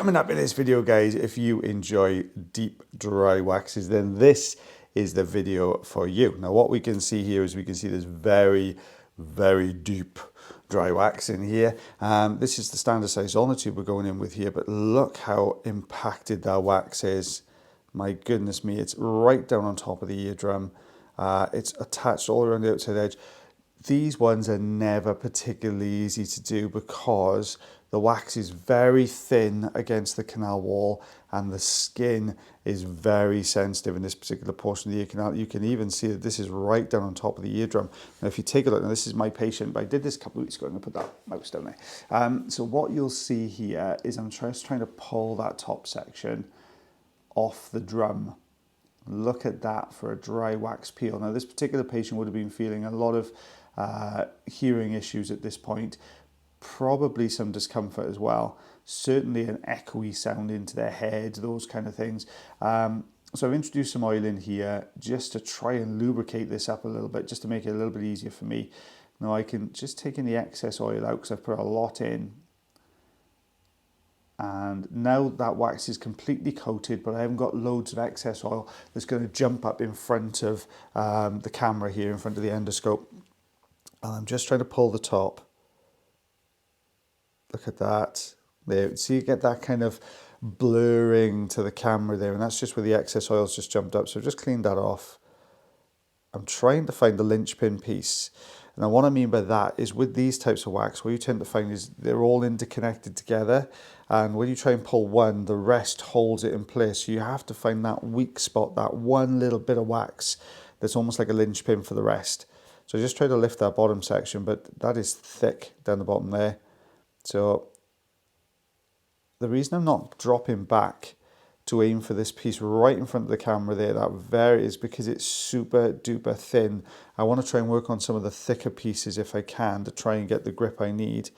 Coming up in this video, guys, if you enjoy deep dry waxes, then this is the video for you. Now what we can see here is we can see this very deep dry wax in here. This is the standard size Zoellner tube we're going in with here, but look how impacted that wax is. My goodness me, it's right down on top of the eardrum. It's attached all around the outside edge. These ones are never particularly easy to do because the wax is very thin against the canal wall and the skin is very sensitive in this particular portion of the ear canal. You can even see that this is right down on top of the eardrum. Now if you take a look, now this is my patient, but I did this a couple of weeks ago. I'm going to put that mouse down there. So what you'll see here is I'm just trying to pull that top section off the drum. Look at that for a dry wax peel. Now this particular patient would have been feeling a lot of hearing issues at this point, probably some discomfort as well, certainly an echoey sound into their head, those kind of things. So I've introduced some oil in here just to try and lubricate this up a little bit, just to make it a little bit easier for me. Now I can just take in the excess oil out because I've put a lot in. And now that wax is completely coated, but I haven't got loads of excess oil that's going to jump up in front of the camera here, in front of the endoscope. And I'm just trying to pull the top. Look at that. There, see, you get that kind of blurring to the camera there, and that's just where the excess oil's just jumped up. So I've just cleaned that off. I'm trying to find the linchpin piece. Now what I mean by that is with these types of wax, what you tend to find is they're all interconnected together, and when you try and pull one, the rest holds it in place. So you have to find that weak spot, that one little bit of wax that's almost like a linchpin for the rest. So just try to lift that bottom section, but that is thick down the bottom there. So the reason I'm not dropping back to aim for this piece right in front of the camera there, is because it's super duper thin. I want to try and work on some of the thicker pieces if I can to try and get the grip I need.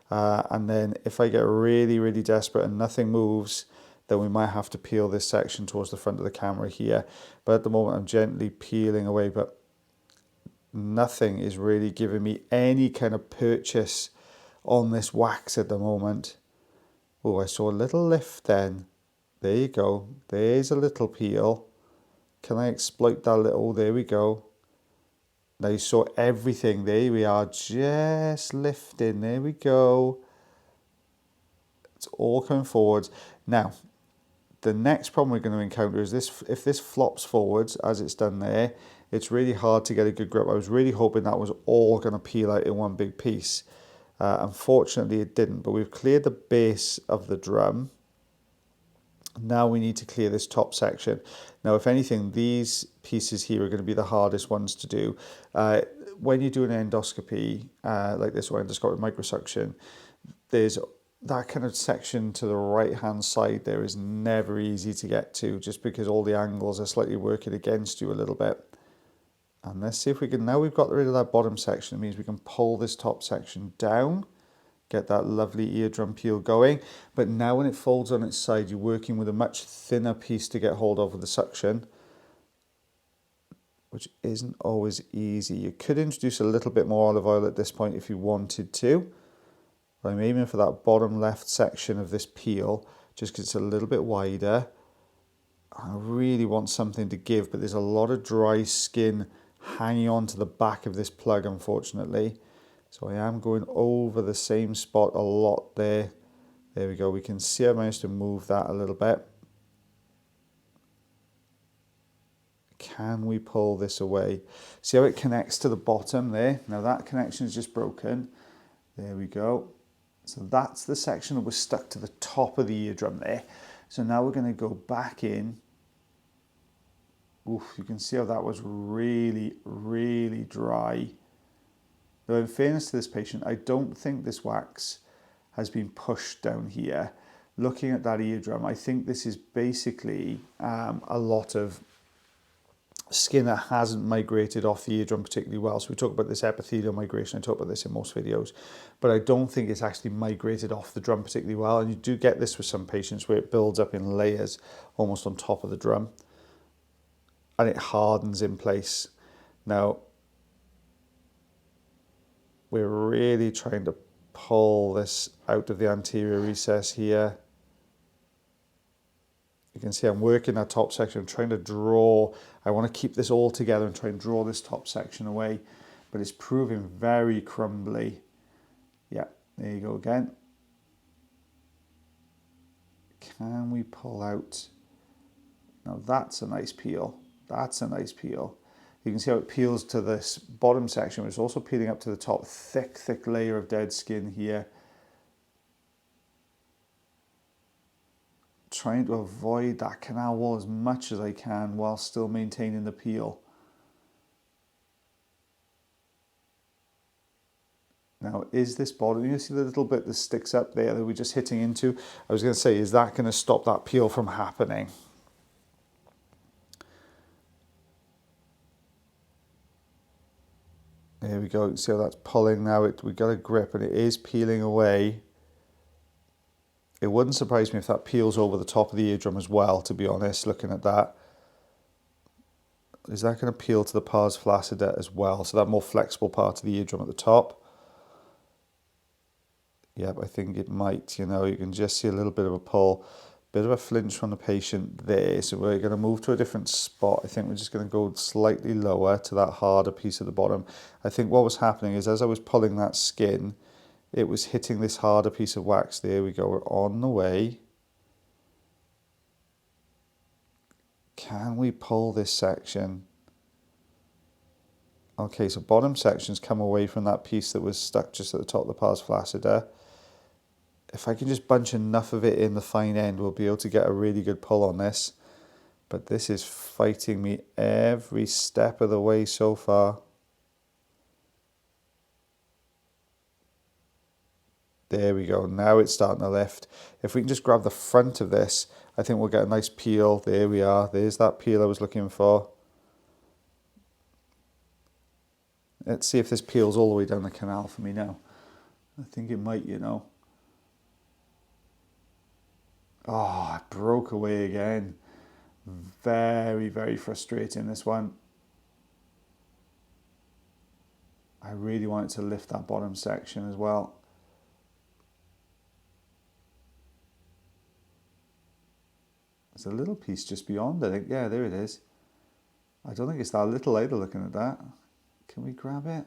And then if I get really desperate and nothing moves, then we might have to peel this section towards the front of the camera here. But at the moment I'm gently peeling away, but nothing is really giving me any kind of purchase on this wax at the moment. Oh, I saw a little lift then. There you go. There's a little peel. Can I exploit that little? There we go. Now you saw everything. There we are. Just lifting. There we go. It's all coming forwards. Now, the next problem we're going to encounter is this. If this flops forwards, as it's done there, it's really hard to get a good grip. I was really hoping that was all going to peel out in one big piece. Unfortunately, it didn't. But we've cleared the base of the drum. Now we need to clear this top section. Now, if anything, these pieces here are going to be the hardest ones to do. When you do an endoscopy like this, or endoscopic microsuction, there's that kind of section to the right-hand side there is never easy to get to, just because all the angles are slightly working against you a little bit. And let's see if we can, now we've got rid of that bottom section, it means we can pull this top section down, get that lovely eardrum peel going. But now when it folds on its side, you're working with a much thinner piece to get hold of with the suction, which isn't always easy. You could introduce a little bit more olive oil at this point if you wanted to. But I'm aiming for that bottom left section of this peel, just because it's a little bit wider. I really want something to give, but there's a lot of dry skin hanging on to the back of this plug, unfortunately. So I am going over the same spot a lot there. There we go. We can see I managed to move that a little bit. Can we pull this away? See how it connects to the bottom there? Now that connection is just broken. There we go. So that's the section that was stuck to the top of the eardrum there. So now we're going to go back in. Oof, you can see how that was really dry. Though in fairness to this patient, I don't think this wax has been pushed down here. Looking at that eardrum, I think this is basically a lot of skin that hasn't migrated off the eardrum particularly well. So we talk about this epithelial migration, I talk about this in most videos, but I don't think it's actually migrated off the drum particularly well. And you do get this with some patients where it builds up in layers almost on top of the drum and it hardens in place. Now, we're really trying to pull this out of the anterior recess here. You can see I'm working that top section. I'm trying to draw. I want to keep this all together and try and draw this top section away, but it's proving very crumbly. Yeah, there you go again. Can we pull out? Now that's a nice peel. That's a nice peel. You can see how it peels to this bottom section, but it's also peeling up to the top. Thick, thick layer of dead skin here. Trying to avoid that canal wall as much as I can while still maintaining the peel. Now, is this bottom, you see the little bit that sticks up there that we're just hitting into? I was going to say, is that going to stop that peel from happening? There we go. See how that's pulling now? We got a grip and it is peeling away. It wouldn't surprise me if that peels over the top of the eardrum as well, to be honest, looking at that. Is that going to peel to the pars flaccida as well? So that more flexible part of the eardrum at the top. Yep, I think it might, you know, you can just see a little bit of a pull, bit of a flinch from the patient there. So we're going to move to a different spot. I think we're just going to go slightly lower to that harder piece at the bottom. I think what was happening is as I was pulling that skin, it was hitting this harder piece of wax. There we go, we're on the way. Can we pull this section? Okay, so bottom section's come away from that piece that was stuck just at the top of the pars flaccida. If I can just bunch enough of it in the fine end, we'll be able to get a really good pull on this. But this is fighting me every step of the way so far. There we go, now it's starting to lift. If we can just grab the front of this, I think we'll get a nice peel. There we are, there's that peel I was looking for. Let's see if this peels all the way down the canal for me now. I think it might, you know. Oh, it broke away again. Very, very frustrating, this one. I really wanted to lift that bottom section as well. There's a little piece just beyond, I think. Yeah, there it is. I don't think it's that little either, looking at that. Can we grab it?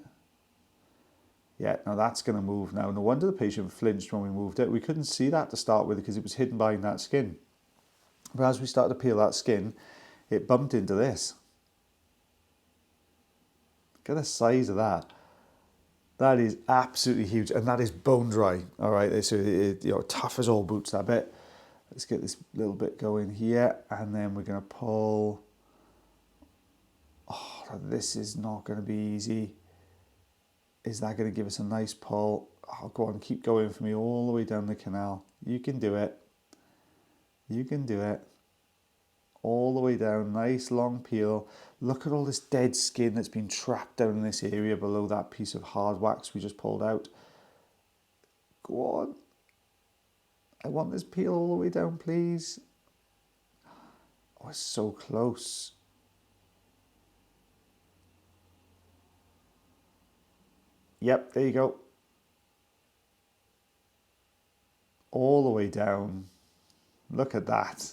Yeah, now that's going to move now. No wonder the patient flinched when we moved it. We couldn't see that to start with because it was hidden behind that skin. But as we started to peel that skin, it bumped into this. Look at the size of that. That is absolutely huge, and that is bone dry. All right, it's you know, tough as all boots, that bit. Let's get this little bit going here, and then we're going to pull. Oh, this is not going to be easy. Is that going to give us a nice pull? Oh, go on, keep going for me all the way down the canal. You can do it. You can do it. All the way down, nice long peel. Look at all this dead skin that's been trapped down in this area below that piece of hard wax we just pulled out. Go on. I want this peel all the way down, please. Oh, it's so close. Yep, there you go. All the way down. Look at that.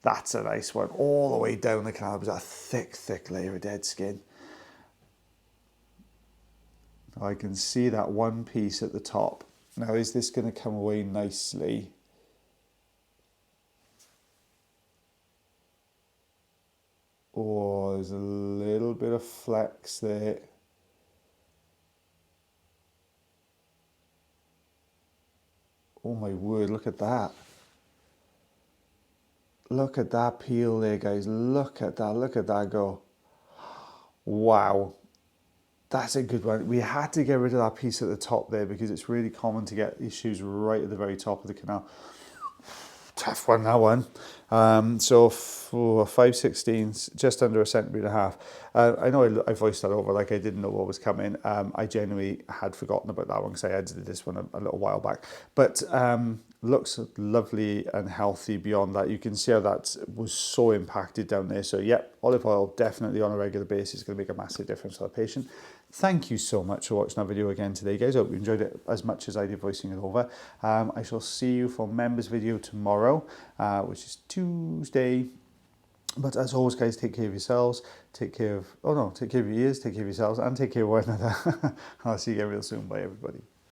That's a nice one. All the way down the canal. It was a thick, thick layer of dead skin. I can see that one piece at the top. Now, is this going to come away nicely? Oh, there's a little bit of flex there. Oh my word, look at that. Look at that peel there, guys. Look at that go. Wow. That's a good one. We had to get rid of that piece at the top there because it's really common to get issues right at the very top of the canal. Tough one, that one. So for 5/16, just under 1.5 centimetres. I know I voiced that over like I didn't know what was coming. I genuinely had forgotten about that one because I edited this one a little while back. But looks lovely and healthy beyond that. You can see how that was so impacted down there. So yeah, olive oil definitely on a regular basis is going to make a massive difference for the patient. Thank you so much for watching our video again today, guys. I hope you enjoyed it as much as I did voicing it over. I shall see you for members video tomorrow, which is Tuesday. But as always, guys, take care of yourselves, take care of your ears, take care of yourselves, and take care of one another. I'll see you again real soon. Bye, everybody.